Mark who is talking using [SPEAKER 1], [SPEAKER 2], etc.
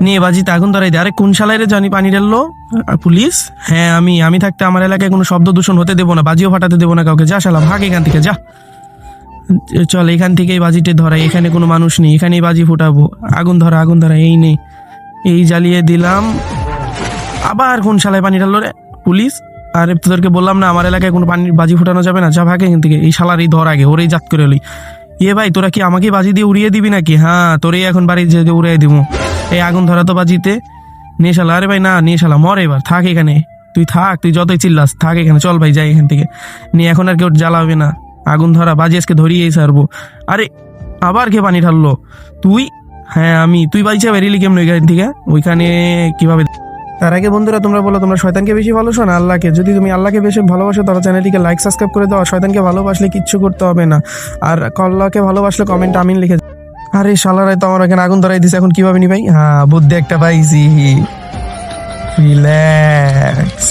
[SPEAKER 1] নিয়ে বাজিতে আগুন ধরাই দে। আরে কোন শালায় রে জানি পানি ঢাললো? পুলিশ? হ্যাঁ আমি থাকতে আমার এলাকায় কোনো শব্দ দূষণ হতে দেবো না, বাজিও ফাটাতে দেবো না কাউকে। যা শালা ভাগ এখান থেকে যা। চল এখান থেকেই বাজিতে ধরাই, এখানে কোনো মানুষ নেই, এখানেই বাজি ফুটাবো। আগুন ধরা, এই নেই, এই জ্বালিয়ে দিলাম। আবার কোন শালায় পানি ঢাললো রে? পুলিশ? আরে তোদেরকে বললাম না আমার এলাকায় কোনো পানি বাজি ফুটানো যাবে না, যা ভাগে এখান থেকে। এই শালার এই ধর আগে, ওরেই জাত করে লই। ভাই তোরা কি আমাকে বাজি দিয়ে উড়িয়ে দিবি নাকি? হ্যাঁ তোরেই এখন বাড়ি যে উড়িয়ে দিব। এই আগুন ধরা তো বাজিতে। নিয়ে শালা, আরে ভাই না নিয়ে শালা মর এবার, থাক এখানে, তুই থাক, তুই যতই চিল্লাস থাক এখানে, চল ভাই যাই এখান থেকে। নিয়ে এখন আর কেউ জ্বালাবে না, আগুন ধরা বাজি আজকে ধরিয়েই ছাড়বো। আরে আবার কে পানি ঢাললো? তুই? হ্যাঁ তুই বাইচা বেরিলি কেমন ওইখান থেকে? ওইখানে কিভাবে? তার আগে বন্ধুরা তোমরা বলো তোমরা শয়তানকে বেশি ভালোবাসো না আল্লাহকে? যদি তুমি আল্লাহকে বেশি ভালোবাসো তাহলে চ্যানেলটিকে লাইক সাবস্ক্রাইব করে দাও। আর শয়তানকে ভালোবাসলে কিচ্ছু করতে হবে না। আর আল্লাহকে ভালোবাসলে কমেন্ট আমিন লিখে। আরে শালারাই তো আমার এখানে আগুন ধরাই দিছে, এখন কিভাবে নি ভাই? হ্যাঁ বুদ্ধি একটা পাইছি, রিল্যাক্স।